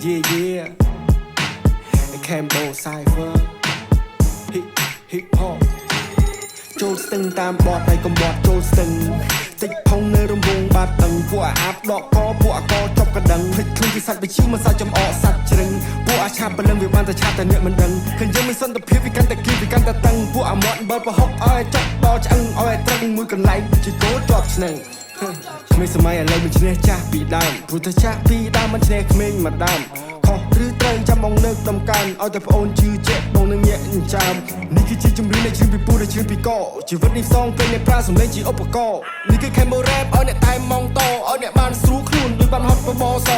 yeah yeah Cambo Cypher hip hop ចូលស្ទឹងតាមបទហើយកុំបត់ចូលស្ទឹងតិចផងនៅរំវងបាត់ដឹងពួកអាបដកកពួកអកចប់កណ្ដឹងហិចខ្លួនពីសាច់បិឈីមកសាច់ចំអកសាច់ជ្រឹងពួកអាឆាប់បលឹងវាបានតែឆាប់តែអ្នកមិនដឹងឃើញយើងមានសន្តិភាពវាកាន់តែគីវាកាន់តែតឹងពួកអាមាត់បើប្រហុកឲ្យចប់ដល់ឆ្អឹងឲ្យត្រឹងមួយកន្លែងជាគោជាប់ស្នឹងក្មេងសម័យឥឡូវមិនឈ្នះចាស់ពីដើមព្រោះតែចាស់ពីដើមមិនឈ្នះក្មេងមកដើមខុសឬត្រូវចាំបងលើកដំកើងឲ្យតែប្អូនជឿជាក់បងនឹងញាក់ចាំនេះគឺជាជំរឿននៃជ្រឿនពីពូដែលជ្រឿនពីកជីវិតនេះផ្សងពេញនៃប្រាសំឡេងជាឧបករណ៍នេះគឺ Cambo Rap ឲ្យអ្នកតែម៉ងតឲ្យអ្នកបានស្រួលខ្លួនដូចបានហត់បបស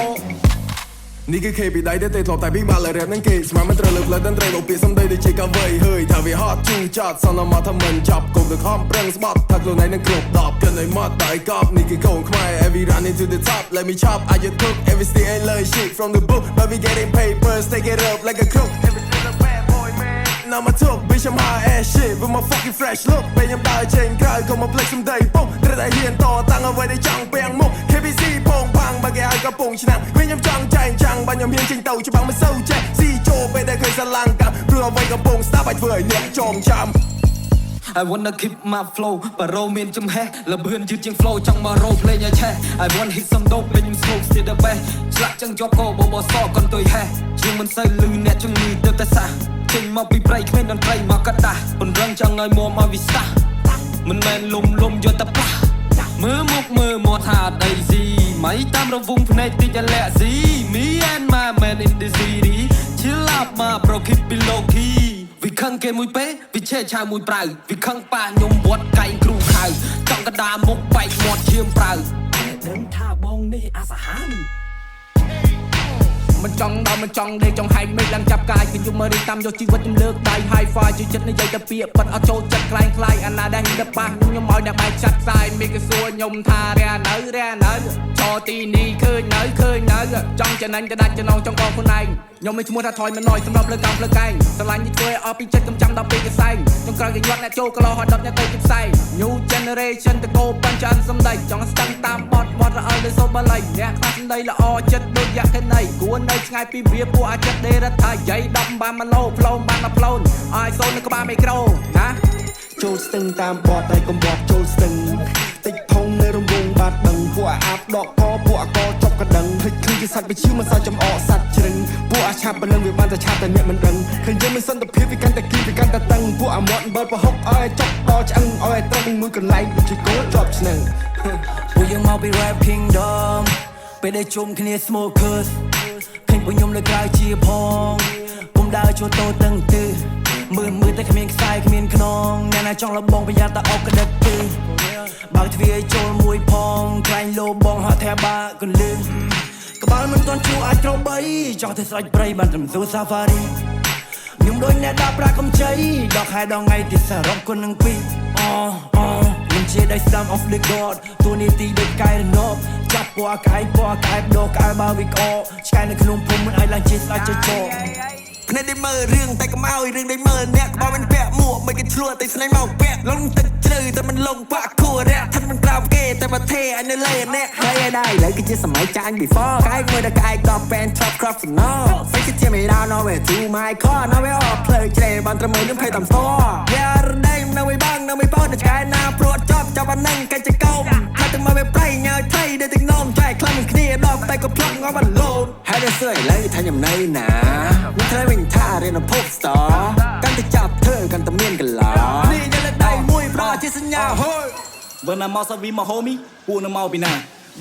នេះគឺ K ពីដៃដែលធ្លាប់តែពីបាល់រ៉េបនឹងគេស្មានមិនត្រូវលើកឡើងត្រីលោកពីសំដីដូចជាកាវៃហើយថាវាហត់ជូរចត់សន្មត់ថាមិនចាប់គុំទៅខំប្រឹងស្បត់ថាខ្លួនឯងនឹងគ្រប់10គិនឲ្យមកដៃកប់នេះគឺកូនខ្មែរ every run into the top let me chop I just cook every stay and learn shit from the book but we getting papers take it up like a crook every single bad boy man now my talk bitch I'm high ass shit with my fucking fresh look ពេលខ្ញុំដើរចេញក្រៅក៏មកផ្លេចសំដីពុកត្រូវតែហ៊ានតតាំងអ្វីដែលចង់ពាំងមុខ KBC ពងផាំងបើគេឲ្យកំពង់ឆ្នាំវិញខ្ញុំចង់ចែងចាំងបើខ្ញុំហ៊ានចេញទៅច្បាំងមិនសូវចេះស៊ីចូលពេលដែលឃើញស្រឡាំងកាប់ព្រោះអ្វីកំពុងស្ដាប់ឲ្យធ្វើឲ្យអ្នកចងចាំ I wanna keep my flow បរោមានចំហេះលបឿនយឺតជាង flow ចង់មករោភ្លេងឲ្យឆេះ I want hit some dope ពេលខ្ញុំ smoke still the best ឆ្លាក់ចឹងជាប់កោបបសកុនទុយហេះជាងមិនសូវលឺអ្នកជំងឺទៅតែសះចេញមកពីព្រៃគ្មានតន្ត្រីមកកដាស់ពន្រឹងចង់ឲ្យមួមកវិសាមិនមែនលំយកតែប្រាស់មើលមុខមើលមាត់ថាអត់អីស៊ីមិនតាមរវងភ្នែកតិចលាក់ស៊ី Me and my man in the city chill up my bro keep it low key វិខឹងគេមួយពេលវិឆេឆៅមួយប្រៅវិខឹងប៉ាខ្ញុំវត្តកែងគ្រូខៅចង់កដាមុខបែកមាត់ឈាមប្រៅតែដឹងថាបងនេះអាសាហានមិនចង់ដល់មិនចង់ដេកចង់ហែកមេឃឡើងចាប់កាយខ្ញុំមើលរីតាមយកជីវិតខ្ញុំលើកដៃ high five ជួយចិត្តនិយាយតែពាក្យប៉ិនអត់ចូលចិត្តខ្លាំងខ្លាយអាណាដែលហ៊ានទៅប៉ះខ្ញុំឲ្យអ្នកបែកចាត់ផ្សាយមេគេសួរខ្ញុំថារះនៅចោទីនេះឃើញនៅចង់ចំណេញទៅដាច់ចំណងចង់កងខ្លួនឯងខ្ញុំមានឈ្មោះថាថយមិនណយសម្រាប់លើកកំភ្លើកែងស្រឡាញ់នេះធ្វើឲ្យអស់ពីចិត្តកំចាំដល់ពេលកសែងខ្ញុំក្រោយគេញាត់អ្នកចូលកលោហើយដុតអ្នកទៅផ្សាយ New generation តកោបញ្ចានសំដីចង់ស្ទឹងតាមបត់រអើលើសូបល័យអ្នកខ្លះសំដីល្អចិត្តដូចយ៉ាក់ទៅណៃគួរនៅឆ្ងាយពីវាពួកអាចចិត្តដេរថាយាយ10បាន1ឡូផ្លូនបាន10ផ្លូនឲ្យសូននៅក្បាលមីក្រូណាចូលស្ទឹងតាមបត់ហើយកុំបត់ចូលស្ទឹងតិចផងនៅរំវងបាត់ដឹងពួកអាបដកកពួកអកចប់កណ្ដឹងហិចខ្លួនជាសាច់បិឈីមកសាច់ចំអកសាច់ជ្រឹងពួកអាឆាប់បលឹងវាបានតែឆាប់តែអ្នកមិនដឹងឃើញយើងមានសន្តិភាពវាកាន់តែគីវាកាន់តែតឹងពួកអាមាត់បើប្រហុកឲ្យចប់ដល់ឆ្អឹងឲ្យត្រឹងមួយកន្លែងដូចជាគោជាប់ស្នឹងពួកយើងមកពី rap kingdom ពេលដែលជុំគ្នា smokers ឃើញពួកខ្ញុំលើក្រៅជាផងពុំដើរជួតោតឹងទឺមើលតែគ្មានខ្សែគ្មានខ្នងអ្នកណាចង់លបងប្រយ័ត្នតែអុកក្តិតទេបើកទ្វារចូលមួយផងខ្លាញ់លោបងហត់ថាបាកន្លឹងក្បាលមិនទាន់ជួអាចក្របីចង់ទៅស្រេចព្រៃបានត្រឹមស៊ូ safari ខ្ញុំដូចអ្នកដាក់ប្រាកំជ័យដល់ខែដល់ថ្ងៃទីសរុបគុណនឹងពីមិនជាដៃស្ដាំ off the god ទូនីទីដូចកែរណបចាប់ពណ៌កាយដោកែបើវិកអឆ្កែនៅក្នុងភូមិមិនអាចឡើងជាស្ដាច់ចចភ្នែកដែលមើលរឿងតែកុំឲ្យរឿងដែលមើលអ្នកក្បាលមិនពាក់មួកមិនគេឆ្លួតតែស្នេហ៍មកពាក់លងទឹកជ្រៅតែមិនលងបាក់គួររះថាមិនក្រៅគេតែប្រទេអញនៅលេអ្នកហើយឯដែរឥឡូវគឺជាសម័យចាញ់ before កាយមើលតែកាយកប់ fan top crop no fake it me down no way to my car no way off ផ្លូវជ្រេបានត្រឹមខ្ញុំភ័យតាមស្ទយ៉ារដេមនៅមិនបងនៅមិនបងតែឆ្កែណាព្រួតចប់ចាប់អានឹងកិច្ចកោមហើយទៅមកវាប្រៃញ៉ៅថៃដែលទាំងនោមចែកខ្លាំងគ្នាដល់តែក៏ផ្លឹងងបាឡូនហើយដល់សើឥឡូវថាខ្ញុំនៅណាមិនត្រូវវិញថារៀន pop star កាន់តែចាប់ធ្វើកាន់តែមានកន្លនេះយកលេខដៃមួយប្រជាសញ្ញាហូយបើណាមកសាវីមក homie ពួកនៅមកពីណា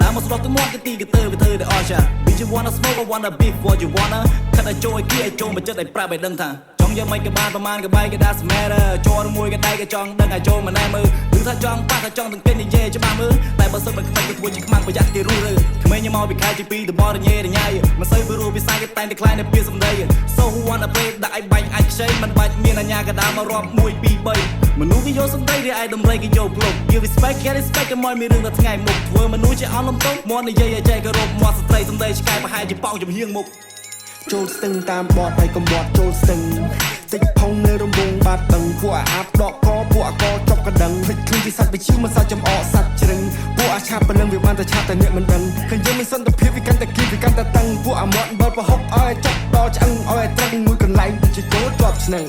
ដើមមកស្ដោះទៅមកគេទីគេទៅវាធ្វើតែអស់ចា Bitch you wanna smoke or wanna beef what you wanna ខាត់តែចូលគេឲ្យចូលមកចិត្តឲ្យប្រាប់ឲ្យដឹងថាចង់យកមិនក៏បានប្រមាណក៏បែកក៏ដាក់ smatter ចូលមួយក៏ដៃក៏ចង់ដឹងឲ្យចូលមកណែមើលឬថាចង់ប៉ះថាចង់ទាំងគេនិយាយច្បាស់មើលតែបើសិនបើខ្មាំងក៏ធ្វើជាខ្មាំងប្រយ័ត្នគេរੂរើក្មេងខ្ញុំមកពីខែទី2ទៅបរញ៉េរញ៉ៃមិនសូវពីរੂពីសាយគេតែងតែខ្លាញ់តែពីសំដី So who wanna play ដាក់ឲ្យបាញ់ឲ្យខ្ចីមិនបាច់មានអាញាកដាមករាប់1 2 3មនុស្សគេយកសំដីរីឯដំរីគេយកផ្លុក Give respect get respect ក៏មកមានរឿងតែថ្ងៃមុខធ្វើមនុស្សជាអន់លំទោមកនិយាយឲ្យចែកគោរពមកស្ត្រីសំដីឆ្កែប្រហែលជាប៉ោងចំហៀងមុខចូលស្ទឹងតាមបត់ហើយកុំបត់ចូលស្ទឹងតិចផងនៅរំវងបាត់ដឹងពួកអាបដកកពួកអកចប់កណ្ដឹងហិចខ្លួនពីសាច់បិឈីមកសាច់ចំអកសាច់ជ្រឹងពួកអាឆាប់បលឹងវាបានតែឆាប់តែអ្នកមិនដឹងឃើញយើងមានសន្តិភាពវាកាន់តែគីវាកាន់តែតឹងពួកអាមាត់បើប្រហុកឲ្យ ឆ្អឹងឲ្យត្រឹងមួយកន្លែងដូចជាគោជាប់ស្នឹង